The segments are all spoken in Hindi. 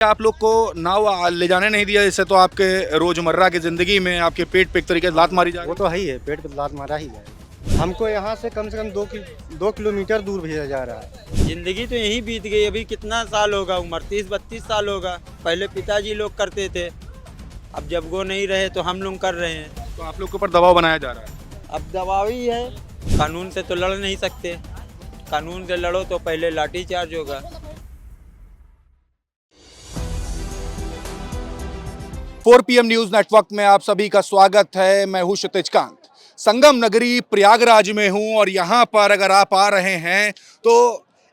आप लोग को नाव ले जाने नहीं दिया, इससे तो आपके रोजमर्रा की जिंदगी में आपके पेट पे एक तरीके से लात मारी जा रही वो तो है ही है, पेट पे लात मारा ही जाए। हमको यहाँ से कम 2 किलोमीटर दूर भेजा जा रहा है। जिंदगी तो यहीं बीत गई। अभी कितना साल होगा, उम्र 30-32 साल होगा। पहले पिताजी लोग करते थे, अब जब वो नहीं रहे तो हम लोग कर रहे हैं। है। तो आप लोग के ऊपर दबाव बनाया जा रहा है। अब दबाव ही है, कानून से तो लड़ नहीं सकते। कानून से लड़ो तो पहले लाठी चार्ज होगा। 4 PM न्यूज नेटवर्क में आप सभी का स्वागत है। मैं हूं क्षितिज कांत। संगम नगरी प्रयागराज में हूं और यहां पर अगर आप आ रहे हैं तो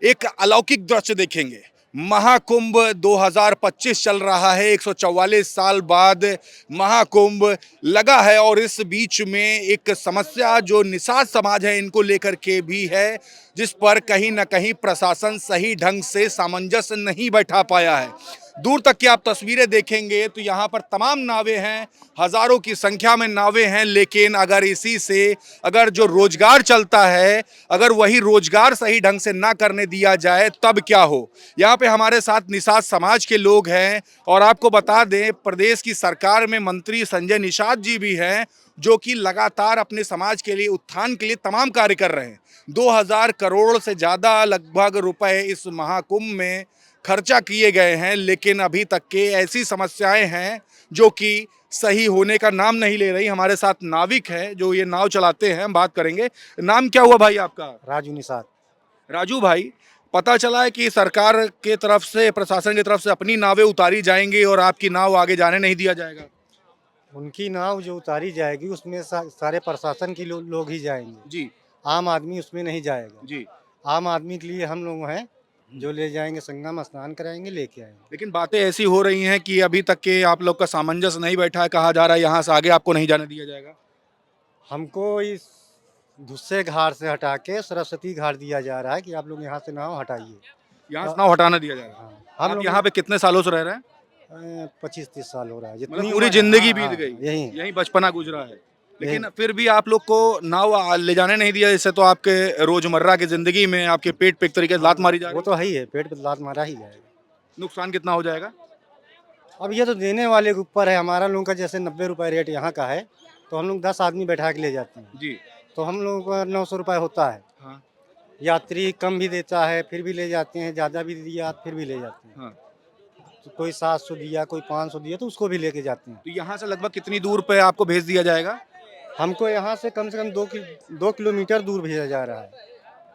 एक अलौकिक दृश्य देखेंगे। महाकुंभ 2025 चल रहा है। 144 साल बाद महाकुंभ लगा है और इस बीच में एक समस्या जो निषाद समाज है इनको लेकर के भी है, जिस पर कहीं ना कहीं प्रशासन सही ढंग से सामंजस्य नहीं बैठा पाया है। दूर तक की आप तस्वीरें देखेंगे तो यहाँ पर तमाम नावें हैं, हजारों की संख्या में नावें हैं, लेकिन अगर इसी से अगर जो रोजगार चलता है, अगर वही रोजगार सही ढंग से ना करने दिया जाए तब क्या हो। यहाँ पे हमारे साथ निषाद समाज के लोग हैं और आपको बता दें प्रदेश की सरकार में मंत्री संजय निषाद जी भी हैं, जो कि लगातार अपने समाज के लिए उत्थान के लिए तमाम कार्य कर रहे हैं। 2000 करोड़ से ज़्यादा लगभग रुपए इस महाकुंभ में खर्चा किए गए हैं, लेकिन अभी तक के ऐसी समस्याएं हैं जो कि सही होने का नाम नहीं ले रही। हमारे साथ नाविक है जो ये नाव चलाते हैं, हम बात करेंगे। नाम क्या हुआ भाई आपका? राजू निषाद। राजू भाई, पता चला है कि सरकार के तरफ से, प्रशासन की तरफ से अपनी नावें उतारी जाएंगी और आपकी नाव आगे जाने नहीं दिया जाएगा। उनकी नाव जो उतारी जाएगी उसमें सारे प्रशासन के लोग ही जाएंगे। जी आम आदमी उसमें नहीं जाएगा। जी। आम आदमी के लिए हम लोग हैं जो ले जाएंगे, संगम स्नान कराएंगे, लेके आएंगे। लेकिन बातें ऐसी हो रही हैं कि अभी तक के आप लोग का सामंजस्य नहीं बैठा है। कहा जा रहा है यहाँ से आगे आपको नहीं जाने दिया जाएगा। हमको इस धुस्से घाट से हटा के सरस्वती घाट दिया जा रहा है कि आप लोग यहाँ से नाव हटाइए। यहाँ से नाव हटाना दिया जा रहा है। हम आप लोग यहाँ पे कितने सालों से रह रहे हैं? 25-30 साल हो रहा है। मतलब पूरी जिंदगी बीत गई, यही यही बचपना गुजरा है। लेकिन फिर भी आप लोग को नाव ले जाने नहीं दिया, इससे तो आपके रोजमर्रा की जिंदगी में आपके पेट पे एक तरीके से लात मारी जा रही वो तो है ही है, पेट पे लात मारा ही जाएगा। है। नुकसान कितना हो जाएगा? अब ये तो देने वाले के ऊपर है। हमारा लोगों का जैसे 90 रुपये रेट यहाँ का है, तो हम लोग 10 आदमी बैठा के ले जाते हैं, जी तो हम लोगों का 900 रुपये होता है। हाँ यात्री कम भी देता है फिर भी ले जाते हैं, ज़्यादा भी दिया फिर भी ले जाते हैं। हाँ। तो कोई 700 दिया, कोई 500 दिया, तो उसको भी लेके जाते हैं। तो यहाँ से लगभग कितनी दूर पे आपको भेज दिया जाएगा? हमको यहाँ से कम 2 किलोमीटर दूर भेजा जा रहा है।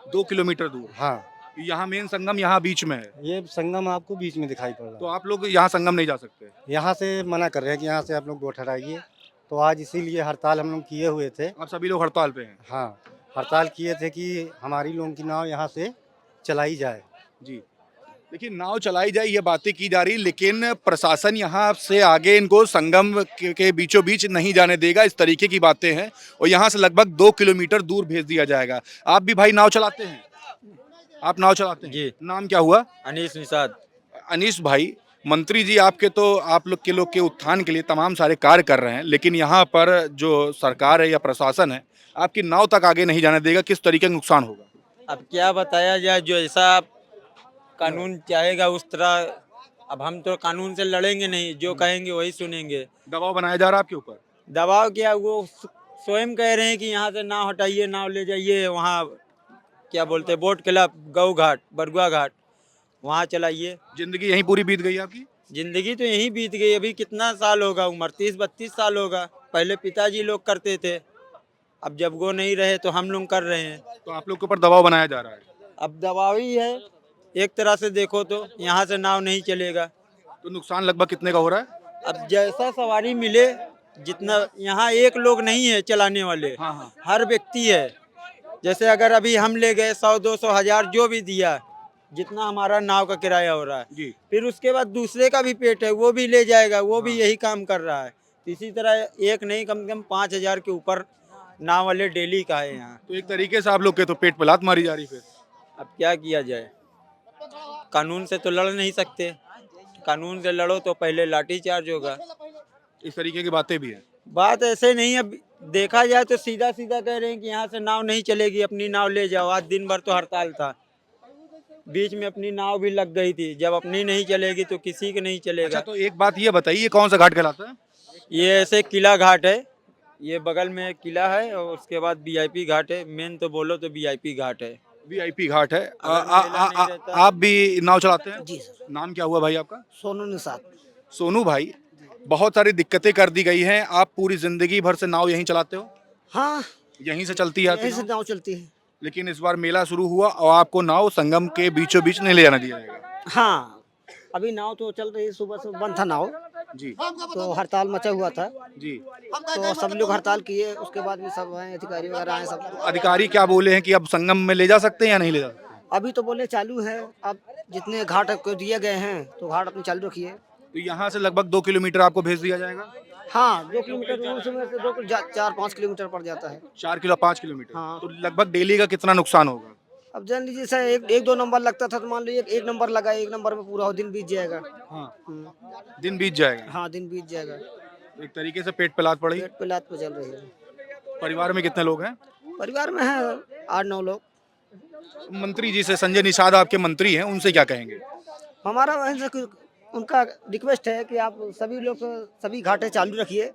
2 किलोमीटर दूर। हाँ, यहाँ मेन संगम यहाँ बीच में है, ये संगम आपको बीच में दिखाई पड़ तो रहा आप लोग यहाँ संगम नहीं जा सकते। है। यहाँ से मना कर रहे हैं कि यहाँ से आप लोग बोट हटाइए। तो आज इसीलिए हड़ताल हम लोग किए हुए थे। आप सभी लोग हड़ताल पे हैं? हाँ, हड़ताल किए थे कि हमारी लोगों की नाव यहाँ से चलाई जाए। जी। देखिए, नाव चलाई जाए ये बातें की जा रही, लेकिन प्रशासन यहाँ से आगे इनको संगम के बीचों बीच नहीं जाने देगा, इस तरीके की बातें हैं। और यहाँ से लगभग 2 किलोमीटर दूर भेज दिया जाएगा। आप भी भाई नाव चलाते हैं? आप नाव चलाते हैं? जी। नाम क्या हुआ? अनीस निषाद। अनीश भाई, मंत्री जी आपके तो आप लोग के उत्थान के लिए तमाम सारे कार्य कर रहे हैं, लेकिन यहाँ पर जो सरकार है या प्रशासन है आपकी नाव तक आगे नहीं जाने देगा। किस तरीके का नुकसान होगा? अब क्या बताया जाए, जो ऐसा कानून चाहेगा उस तरह। अब हम तो कानून से लड़ेंगे नहीं, जो कहेंगे वही सुनेंगे। दबाव बनाया जा रहा है आपके ऊपर? दबाव क्या, वो स्वयं कह रहे हैं कि यहाँ से नाव हटाइए, नाव ले जाइए वहाँ क्या बोलते हैं, बोट क्लब, गऊ घाट, बरगुआ घाट, वहाँ चलाइए। जिंदगी यहीं पूरी बीत गई आपकी? जिंदगी तो यहीं बीत गई। अभी कितना साल होगा, उम्र 30-32 साल होगा। पहले पिताजी लोग करते थे, अब जब वो नहीं रहे तो हम लोग कर रहे हैं। तो आप लोग के ऊपर दबाव बनाया जा रहा है। अब दबाव ही है, एक तरह से देखो तो यहाँ से नाव नहीं चलेगा। तो नुकसान लगभग कितने का हो रहा है? अब जैसा सवारी मिले, जितना यहाँ एक लोग नहीं है चलाने वाले, हाँ हाँ। हर व्यक्ति है। जैसे अगर अभी हम ले गए 100-200 हजार जो भी दिया, जितना हमारा नाव का किराया हो रहा है, जी। फिर उसके बाद दूसरे का भी पेट है, वो भी ले जाएगा, वो भी यही काम कर रहा है। इसी तरह एक नहीं, कम से कम 5,000 के ऊपर नाव वाले डेली का है यहाँ। तो एक तरीके से आप लोग के तो पेट पे लात मारी जा रही फिर। अब क्या किया जाए, कानून से तो लड़ नहीं सकते। कानून से लड़ो तो पहले लाठी चार्ज होगा। इस तरीके की बातें भी हैं। बात ऐसे नहीं है, देखा जाए तो सीधा सीधा कह रहे हैं कि यहाँ से नाव नहीं चलेगी, अपनी नाव ले जाओ। आज दिन भर तो हड़ताल था। बीच में अपनी नाव भी लग गई थी। जब अपनी नहीं चलेगी तो किसी की नहीं अच्छा, चलेगा। तो एक बात ये बताइए, कौन सा घाट कहलाता है? ये ऐसे किला घाट है, ये बगल में एक किला है और उसके बाद वीआईपी घाट है। मेन तो बोलो तो वीआईपी घाट है। वीआईपी घाट है। अगर मेला नहीं रहता- आप भी नाव चलाते हैं? जी सर। नाम क्या हुआ भाई आपका? सोनू निषाद। सोनू भाई, बहुत सारी दिक्कतें कर दी गई हैं, आप पूरी जिंदगी भर से नाव यहीं चलाते हो? हाँ, यहीं से चलती है आपकी यहीं से नाव? नाव चलती है। लेकिन इस बार मेला शुरू हुआ और आपको नाव संगम के बीचों बीच नहीं ले जाना दिया जाएगा। हाँ, अभी नाव तो चल रही है, सुबह से बंद था नाव, जी तो हड़ताल मचा हुआ था, जी। तो सब लोग हड़ताल किए, उसके बाद में सब आए, अधिकारी वगैरह आए सब। अधिकारी क्या बोले हैं कि अब संगम में ले जा सकते हैं या नहीं ले जा सकते? अभी तो बोले चालू है, अब जितने घाट को दिए गए हैं तो घाट अपने चालू रखिए। तो यहाँ से लगभग 2 किलोमीटर आपको भेज दिया जाएगा? हाँ, 2 किलोमीटर दूर से में से 4-5 किलोमीटर पड़ जाता है। 5 किलोमीटर। हाँ। तो लगभग डेली का कितना नुकसान होगा? अब जान लीजिए सर, एक दो नंबर लगता था तो मान लीजिए एक नंबर लगा, एक नंबर में पूरा दिन बीत जाएगा। हाँ, हम्म, दिन बीत जाएगा। हाँ, दिन बीत जाएगा। एक तरीके से पेट पे लात पड़ी। पेट पे लात पे चल रही है। परिवार में कितने लोग हैं? परिवार में है 8-9 लोग। मंत्री जी से, संजय निषाद आपके मंत्री हैं, उनसे क्या कहेंगे? हमारा वहीं से उनका रिक्वेस्ट है कि आप सभी लोग सभी घाटें चालू रखिए,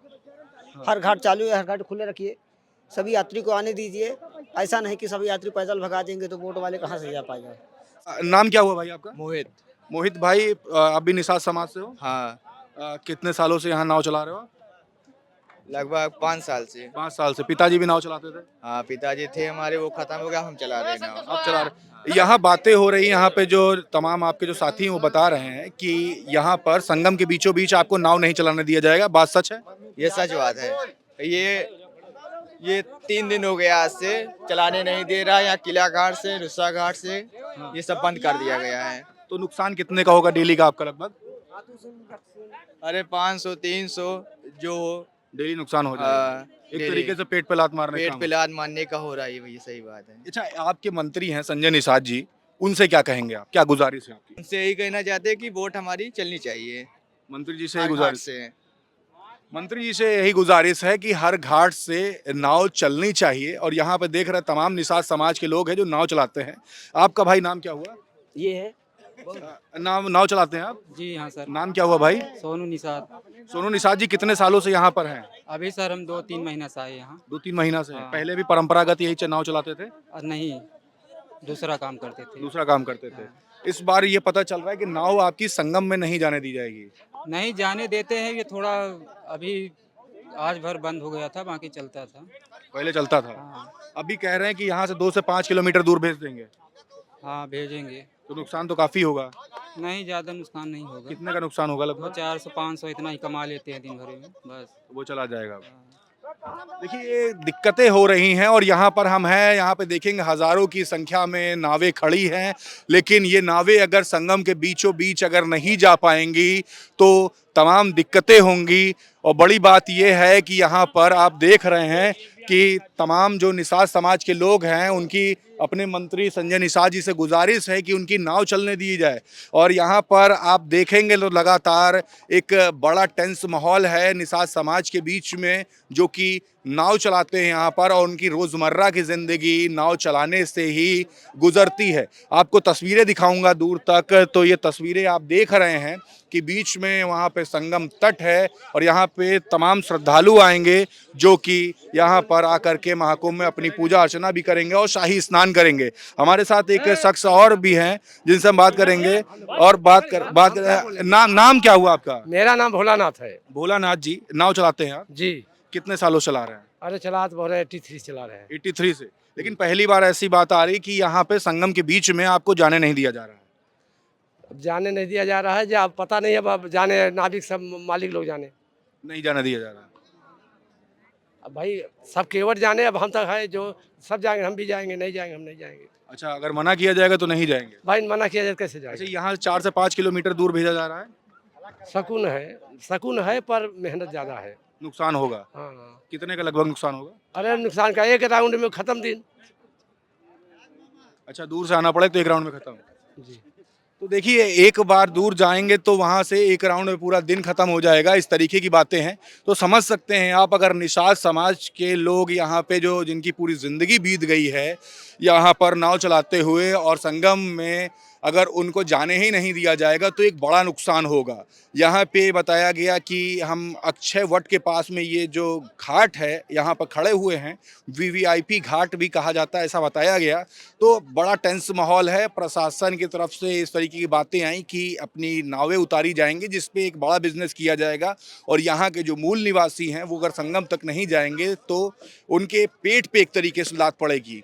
हर घाट चालू है, हर घाट खुले रखिए, सभी यात्री को आने दीजिए। ऐसा नहीं कि सभी यात्री पैदल भगा देंगे तो बोट वाले कहाँ से जा पाएगा। नाम क्या हुआ भाई आपका? मोहित। मोहित भाई, आप भी निषाद समाज से हो? हाँ, कितने सालों से यहाँ नाव चला रहे हो आप? लगभग 5 साल से। 5 साल से। पिताजी भी नाव चलाते थे? हाँ, पिताजी थे हमारे, वो खत्म हो गया, हम चला रहे हैं नाव। आप चला रहे? यहाँ बातें हो रही, यहाँ पे जो तमाम आपके जो साथी हैं वो बता रहे हैं कि यहाँ पर संगम के बीचों बीच आपको नाव नहीं चलाने दिया जाएगा, बात सच है? ये सच बात है। ये 3 दिन हो गया आज से चलाने नहीं दे रहा है। यहाँ किला घाट से, रुस्सा घाट से ये सब बंद कर दिया गया है। तो नुकसान कितने का होगा डेली का आपका लगभग? अरे 500 300 जो हो। डेली नुकसान हो जाएगा। हाँ, एक डेली। तरीके से पेट पे लात मारने पेट का। पे लात मारने का हो रहा है, ये सही बात है। अच्छा, आपके मंत्री हैं संजय निषाद जी, उनसे क्या कहेंगे आप? क्या गुजारिश है आपकी? उनसे यही कहना चाहते हैं कि वोट हमारी चलनी चाहिए। मंत्री जी से हर यही घाट गुजारिश से। मंत्री जी से यही गुजारिश है कि हर घाट से नाव चलनी चाहिए। और यहाँ पे देख रहे तमाम निषाद समाज के लोग हैं जो नाव चलाते हैं। आपका भाई नाम क्या हुआ? ये है नाव चलाते हैं आप? जी हाँ सर, नाम क्या हुआ भाई? सोनू निषाद। सोनू निषाद जी, कितने सालों से यहाँ पर हैं? अभी सर हम 2-3 महीना से आए यहाँ। 2-3 महीना से हैं। हाँ। पहले भी परंपरागत यही नाव चलाते थे? और नहीं, दूसरा काम करते थे। दूसरा काम करते थे। इस बार ये पता चल रहा है कि नाव आपकी संगम में नहीं जाने दी जाएगी। नहीं जाने देते हैं, ये थोड़ा अभी आज भर बंद हो गया था, बाकी चलता था। पहले चलता था। हाँ अभी कह रहे हैं कि यहाँ से 2 से 5 किलोमीटर दूर भेज देंगे, हाँ, भेजेंगे। तो नुकसान तो काफी होगा। नहीं, ज़्यादा नुकसान नहीं होगा। कितने का नुकसान होगा वो लगभग? 400-500 इतना ही कमा लेते हैं दिन भर में, बस। वो चला जाएगा। हाँ। देखिए, ये दिक्कतें हो रही हैं और यहाँ पर हम हैं, यहाँ पे देखेंगे हजारों की संख्या में नावें खड़ी हैं। लेकिन ये नावें अगर संगम के बीचों बीच अगर नहीं जा पाएंगी तो तमाम दिक्कतें होंगी। और बड़ी बात यह है कि यहाँ पर आप देख रहे हैं कि तमाम जो निषाद समाज के लोग हैं उनकी अपने मंत्री संजय निषाद जी से गुजारिश है कि उनकी नाव चलने दी जाए। और यहाँ पर आप देखेंगे तो लगातार एक बड़ा टेंस माहौल है निषाद समाज के बीच में, जो कि नाव चलाते हैं यहाँ पर और उनकी रोज़मर्रा की ज़िंदगी नाव चलाने से ही गुजरती है। आपको तस्वीरें दिखाऊंगा दूर तक, तो ये तस्वीरें आप देख रहे हैं कि बीच में वहाँ पे संगम तट है और यहाँ पे तमाम श्रद्धालु आएंगे जो कि यहाँ पर आकर के महाकुंभ में अपनी पूजा अर्चना भी करेंगे और शाही स्नान करेंगे। हमारे साथ एक शख्स और भी हैं जिनसे हम बात करेंगे और नाम क्या हुआ आपका? मेरा नाम भोलानाथ है। भोलानाथ जी, नाव चलाते हैं आप? जी। कितने सालों चला रहे हैं? अरे चला तो बोल रहे 83 चला रहे हैं। 83 से। लेकिन पहली बार ऐसी बात आ रही कि यहाँ पे संगम के बीच में आपको जाने नहीं दिया जा रहा है। अब जाने नहीं दिया जा रहा है, जब पता नहीं, अब जाने नाविक सब मालिक लोग जाने, नहीं जाने दिया जा रहा। अब भाई सब केवट जाने, अब हम तक है जो सब जाएंगे, हम भी जाएंगे, नहीं जाएंगे हम नहीं जाएंगे। अच्छा, अगर मना किया जाएगा तो नहीं जाएंगे? भाई मना किया जाए कैसे अच्छा, जाएंगे? यहाँ 4 से 5 किलोमीटर दूर भेजा जा रहा है। सकून है पर मेहनत ज्यादा है। नुकसान होगा। हाँ, कितने का लगभग नुकसान होगा? अरे नुकसान का एक राउंड में खत्म दिन। अच्छा, दूर से आना पड़े तो एक राउंड में खत्म। जी। तो देखिए, एक बार दूर जाएंगे तो वहाँ से एक राउंड में पूरा दिन खत्म हो जाएगा, इस तरीके की बातें हैं। तो समझ सकते हैं आप, अगर निषाद समाज के लोग यहाँ पे जो जिनकी पूरी ज़िंदगी बीत गई है यहाँ पर नाव चलाते हुए और संगम में अगर उनको जाने ही नहीं दिया जाएगा तो एक बड़ा नुकसान होगा। यहाँ पे बताया गया कि हम अक्षय वट के पास में ये जो घाट है यहाँ पर खड़े हुए हैं, वीवीआईपी घाट भी कहा जाता है, ऐसा बताया गया। तो बड़ा टेंस माहौल है। प्रशासन की तरफ से इस तरीके की बातें आई कि अपनी नावें उतारी जाएंगी जिसपे एक बड़ा बिजनेस किया जाएगा और यहाँ के जो मूल निवासी हैं वो अगर संगम तक नहीं जाएंगे तो उनके पेट पे एक तरीके से लात पड़ेगी।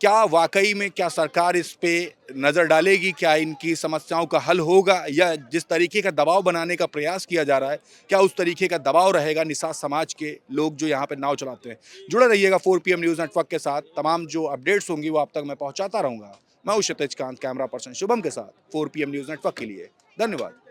क्या वाकई में क्या सरकार इस पे नज़र डालेगी? क्या इनकी समस्याओं का हल होगा? या जिस तरीके का दबाव बनाने का प्रयास किया जा रहा है क्या उस तरीके का दबाव रहेगा निषाद समाज के लोग जो यहाँ पे नाव चलाते हैं? जुड़े रहिएगा 4 PM न्यूज़ नेटवर्क के साथ। तमाम जो अपडेट्स होंगी वो आप तक मैं पहुँचाता रहूँगा। मैं हूँ क्षितिज कांत, कैमरा पर्सन शुभम के साथ 4 PM न्यूज़ नेटवर्क के लिए। धन्यवाद।